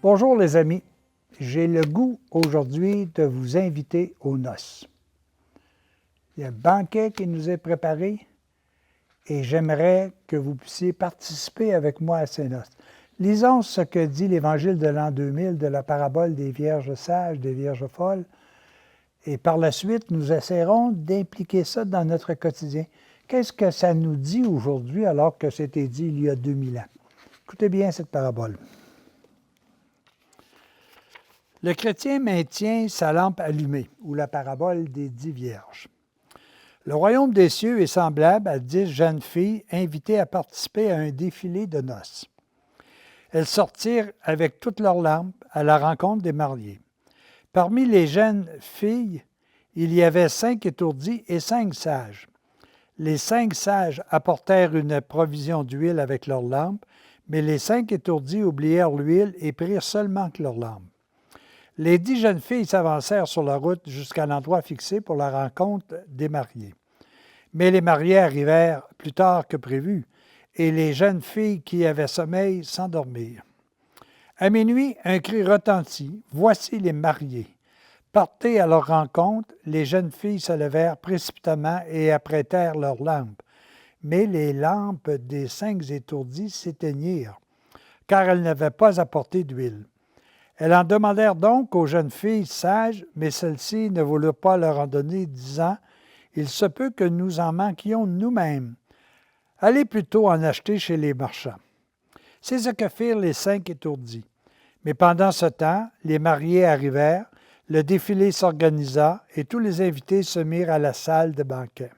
Bonjour les amis, j'ai le goût aujourd'hui de vous inviter aux noces. Il y a un banquet qui nous est préparé et j'aimerais que vous puissiez participer avec moi à ces noces. Lisons ce que dit l'Évangile de l'an 2000 de la parabole des vierges sages, des vierges folles, et par la suite, nous essaierons d'impliquer ça dans notre quotidien. Qu'est-ce que ça nous dit aujourd'hui alors que c'était dit il y a 2000 ans? Écoutez bien cette parabole. Le chrétien maintient sa lampe allumée, ou la parabole des 10 vierges. Le royaume des cieux est semblable à 10 jeunes filles invitées à participer à un défilé de noces. Elles sortirent avec toutes leurs lampes à la rencontre des mariés. Parmi les jeunes filles, il y avait 5 étourdies et 5 sages. Les 5 sages apportèrent une provision d'huile avec leurs lampes, mais les 5 étourdies oublièrent l'huile et prirent seulement que leurs lampes. Les 10 jeunes filles s'avancèrent sur la route jusqu'à l'endroit fixé pour la rencontre des mariés. Mais les mariés arrivèrent plus tard que prévu, et les jeunes filles qui avaient sommeil s'endormirent. À minuit, un cri retentit. « Voici les mariés !» Partez à leur rencontre, les jeunes filles se levèrent précipitamment et apprêtèrent leurs lampes. Mais les lampes des 5 étourdies s'éteignirent, car elles n'avaient pas apporté d'huile. Elles en demandèrent donc aux jeunes filles sages, mais celles-ci ne voulurent pas leur en donner, disant « Il se peut que nous en manquions nous-mêmes. Allez plutôt en acheter chez les marchands. » C'est ce que firent les 5 étourdis. Mais pendant ce temps, les mariés arrivèrent, le défilé s'organisa et tous les invités se mirent à la salle de banquet.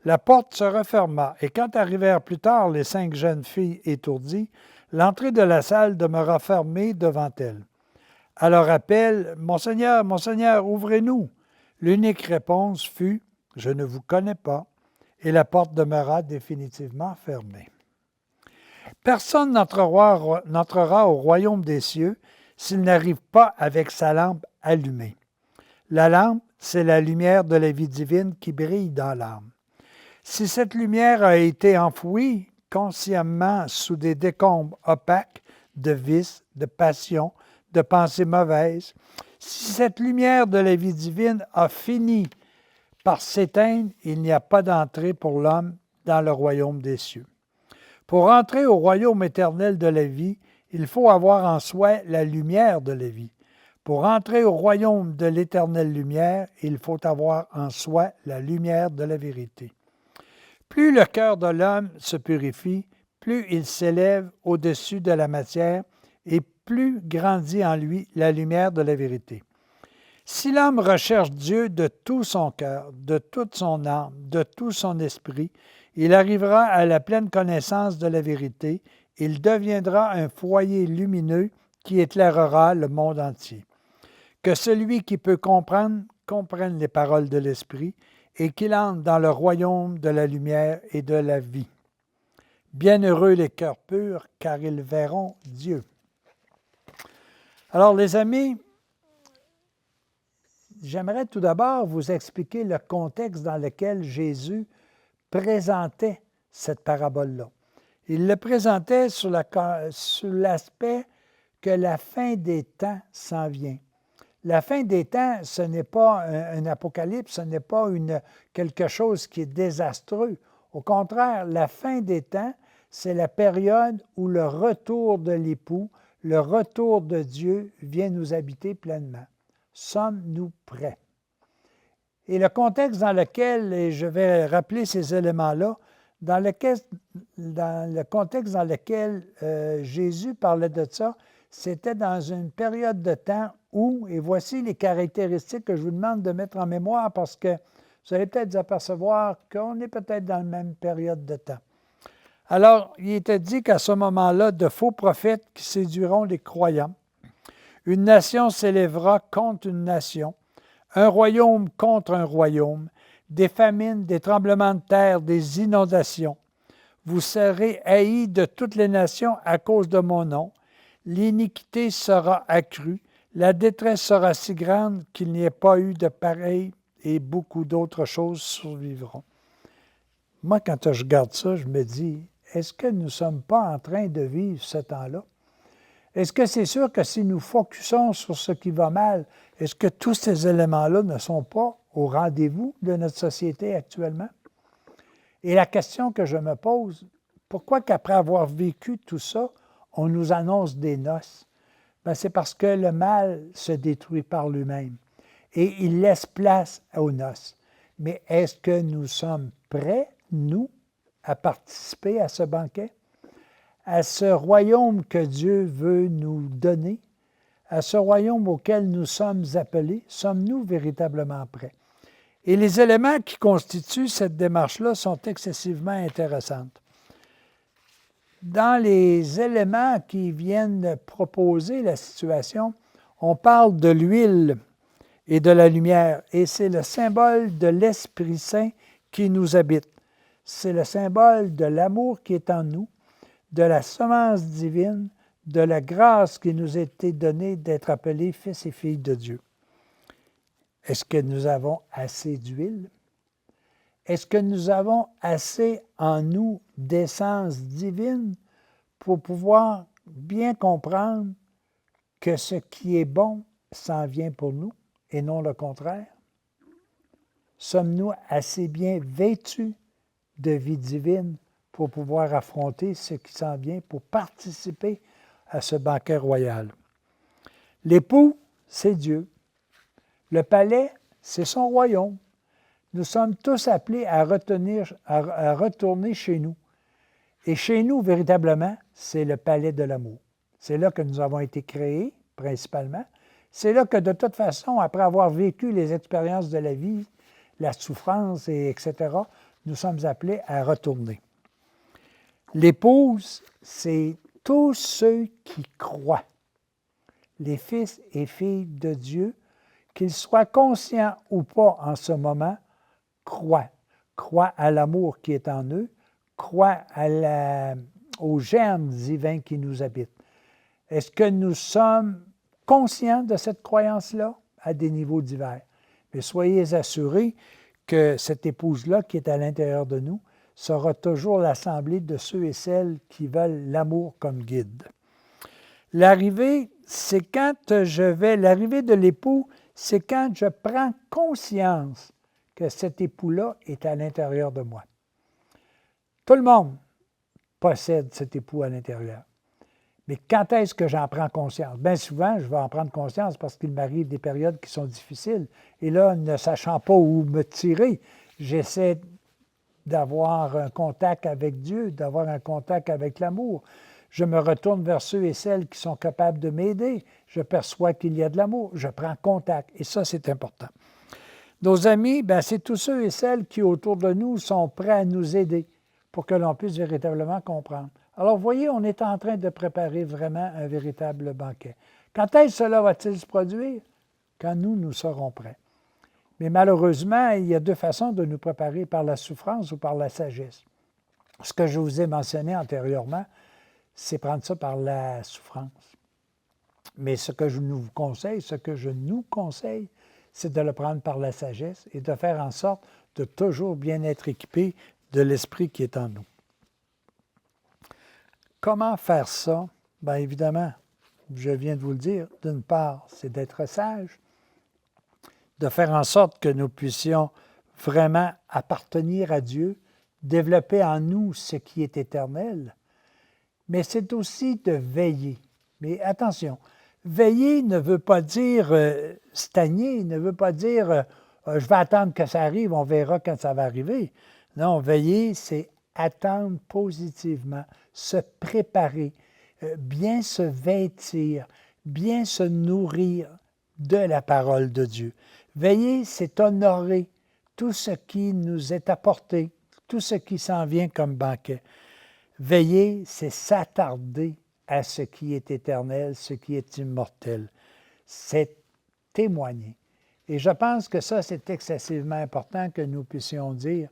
La porte se referma et quand arrivèrent plus tard les 5 jeunes filles étourdies, l'entrée de la salle demeura fermée devant elles. À leur appel, « Mon Seigneur, ouvrez-nous !» L'unique réponse fut « Je ne vous connais pas » et la porte demeura définitivement fermée. Personne n'entrera au royaume des cieux s'il n'arrive pas avec sa lampe allumée. La lampe, c'est la lumière de la vie divine qui brille dans l'âme. Si cette lumière a été enfouie consciemment sous des décombres opaques de vices, de passions, de pensées mauvaises, si cette lumière de la vie divine a fini par s'éteindre, il n'y a pas d'entrée pour l'homme dans le royaume des cieux. Pour entrer au royaume éternel de la vie, il faut avoir en soi la lumière de la vie. Pour entrer au royaume de l'éternelle lumière, il faut avoir en soi la lumière de la vérité. Plus le cœur de l'homme se purifie, plus il s'élève au-dessus de la matière et plus grandit en lui la lumière de la vérité. Si l'homme recherche Dieu de tout son cœur, de toute son âme, de tout son esprit, il arrivera à la pleine connaissance de la vérité. Il deviendra un foyer lumineux qui éclairera le monde entier. Que celui qui peut comprendre comprenne les paroles de l'Esprit et qu'il entre dans le royaume de la lumière et de la vie. Bienheureux les cœurs purs, car ils verront Dieu. Alors les amis, j'aimerais tout d'abord vous expliquer le contexte dans lequel Jésus présentait cette parabole-là. Il le présentait sur l'aspect que la fin des temps s'en vient. La fin des temps, ce n'est pas un apocalypse, ce n'est pas quelque chose qui est désastreux. Au contraire, la fin des temps, c'est la période où le retour de l'époux, le retour de Dieu vient nous habiter pleinement. Sommes-nous prêts? Et le contexte dans lequel, et je vais rappeler ces éléments-là, dans le contexte dans lequel Jésus parlait de ça, c'était dans une période de temps où, et voici les caractéristiques que je vous demande de mettre en mémoire parce que vous allez peut-être apercevoir qu'on est peut-être dans la même période de temps. Alors, il était dit qu'à ce moment-là, de faux prophètes qui séduiront les croyants, une nation s'élèvera contre une nation, un royaume contre un royaume, des famines, des tremblements de terre, des inondations. Vous serez haïs de toutes les nations à cause de mon nom. L'iniquité sera accrue, la détresse sera si grande qu'il n'y ait pas eu de pareil et beaucoup d'autres choses survivront. Moi, quand je regarde ça, je me dis, est-ce que nous ne sommes pas en train de vivre ce temps-là? Est-ce que c'est sûr que si nous focusons sur ce qui va mal, est-ce que tous ces éléments-là ne sont pas au rendez-vous de notre société actuellement? Et la question que je me pose, pourquoi qu'après avoir vécu tout ça, on nous annonce des noces? Bien, c'est parce que le mal se détruit par lui-même et il laisse place aux noces. Mais est-ce que nous sommes prêts, nous, à participer à ce banquet? À ce royaume que Dieu veut nous donner, à ce royaume auquel nous sommes appelés, sommes-nous véritablement prêts? Et les éléments qui constituent cette démarche-là sont excessivement intéressants. Dans les éléments qui viennent proposer la situation, on parle de l'huile et de la lumière, et c'est le symbole de l'Esprit Saint qui nous habite. C'est le symbole de l'amour qui est en nous, de la semence divine, de la grâce qui nous a été donnée d'être appelés fils et filles de Dieu. Est-ce que nous avons assez d'huile? Est-ce que nous avons assez en nous d'essence divine pour pouvoir bien comprendre que ce qui est bon s'en vient pour nous et non le contraire? Sommes-nous assez bien vêtus de vie divine pour pouvoir affronter ce qui s'en vient, pour participer à ce banquet royal? L'époux, c'est Dieu. Le palais, c'est son royaume. Nous sommes tous appelés à retourner chez nous. Et chez nous, véritablement, c'est le palais de l'amour. C'est là que nous avons été créés, principalement. C'est là que, de toute façon, après avoir vécu les expériences de la vie, la souffrance, etc., nous sommes appelés à retourner. L'épouse, c'est tous ceux qui croient. Les fils et filles de Dieu, qu'ils soient conscients ou pas en ce moment, croient. Croient à l'amour qui est en eux, croient au germe divin qui nous habite. Est-ce que nous sommes conscients de cette croyance-là à des niveaux divers? Mais soyez assurés que cette épouse-là qui est à l'intérieur de nous sera toujours l'assemblée de ceux et celles qui veulent l'amour comme guide. L'arrivée, l'arrivée de l'époux, c'est quand je prends conscience que cet époux-là est à l'intérieur de moi. Tout le monde possède cet époux à l'intérieur. Mais quand est-ce que j'en prends conscience? Bien souvent, je vais en prendre conscience parce qu'il m'arrive des périodes qui sont difficiles. Et là, ne sachant pas où me tirer, j'essaie d'avoir un contact avec Dieu, d'avoir un contact avec l'amour. Je me retourne vers ceux et celles qui sont capables de m'aider. Je perçois qu'il y a de l'amour. Je prends contact. Et ça, c'est important. Nos amis, bien, c'est tous ceux et celles qui, autour de nous, sont prêts à nous aider pour que l'on puisse véritablement comprendre. Alors, vous voyez, on est en train de préparer vraiment un véritable banquet. Quand est-ce que cela va-t-il se produire? Quand nous serons prêts. Mais malheureusement, il y a deux façons de nous préparer, par la souffrance ou par la sagesse. Ce que je vous ai mentionné antérieurement, c'est prendre ça par la souffrance. Mais ce que je nous conseille, c'est de le prendre par la sagesse et de faire en sorte de toujours bien être équipé de l'esprit qui est en nous. Comment faire ça? Bien évidemment, je viens de vous le dire, d'une part, c'est d'être sage, de faire en sorte que nous puissions vraiment appartenir à Dieu, développer en nous ce qui est éternel, mais c'est aussi de veiller. Mais attention, veiller ne veut pas dire stagner, ne veut pas dire je vais attendre que ça arrive, on verra quand ça va arriver. Non, veiller, c'est attendre positivement, se préparer, bien se vêtir, bien se nourrir de la parole de Dieu. Veiller, c'est honorer tout ce qui nous est apporté, tout ce qui s'en vient comme banquet. Veiller, c'est s'attarder à ce qui est éternel, ce qui est immortel. C'est témoigner. Et je pense que ça, c'est excessivement important que nous puissions dire.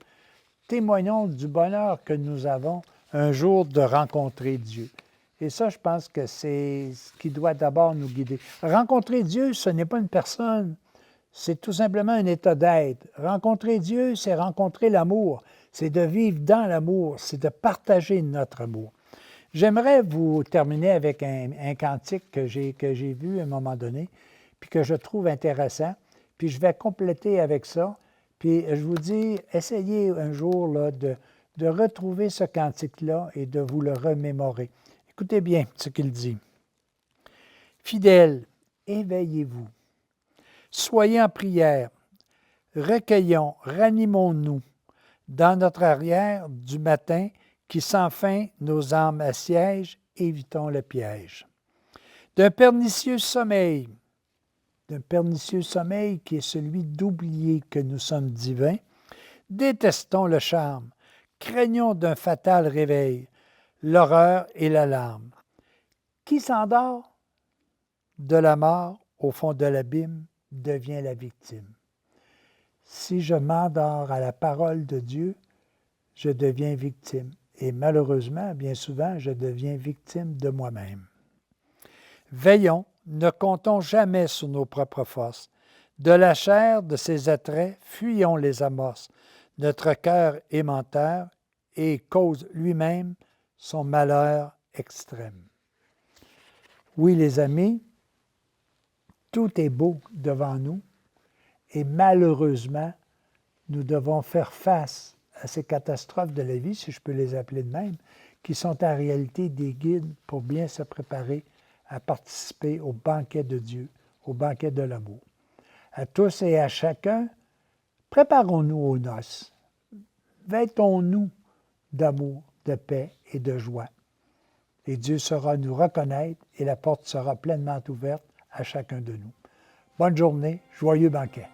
Témoignons du bonheur que nous avons un jour de rencontrer Dieu. Et ça, je pense que c'est ce qui doit d'abord nous guider. Rencontrer Dieu, ce n'est pas une personne, c'est tout simplement un état d'être. Rencontrer Dieu, c'est rencontrer l'amour, c'est de vivre dans l'amour, c'est de partager notre amour. J'aimerais vous terminer avec un cantique que j'ai vu à un moment donné, puis que je trouve intéressant, puis je vais compléter avec ça. Puis je vous dis, essayez un jour là, de retrouver ce cantique-là et de vous le remémorer. Écoutez bien ce qu'il dit. Fidèles, éveillez-vous. Soyez en prière. Recueillons, ranimons-nous dans notre arrière du matin qui sans fin nos âmes assiègent, évitons le piège. D'un pernicieux sommeil qui est celui d'oublier que nous sommes divins, détestons le charme, craignons d'un fatal réveil, l'horreur et l'alarme. Qui s'endort de la mort au fond de l'abîme devient la victime. Si je m'endors à la parole de Dieu, je deviens victime. Et malheureusement, bien souvent, je deviens victime de moi-même. Veillons, ne comptons jamais sur nos propres forces. De la chair, de ses attraits, fuyons les amorces. Notre cœur est menteur et cause lui-même son malheur extrême. Oui, les amis, tout est beau devant nous et malheureusement, nous devons faire face à ces catastrophes de la vie, si je peux les appeler de même, qui sont en réalité des guides pour bien se préparer à participer au banquet de Dieu, au banquet de l'amour. À tous et à chacun, préparons-nous aux noces. Vêtons-nous d'amour, de paix et de joie. Et Dieu saura nous reconnaître et la porte sera pleinement ouverte à chacun de nous. Bonne journée, joyeux banquet.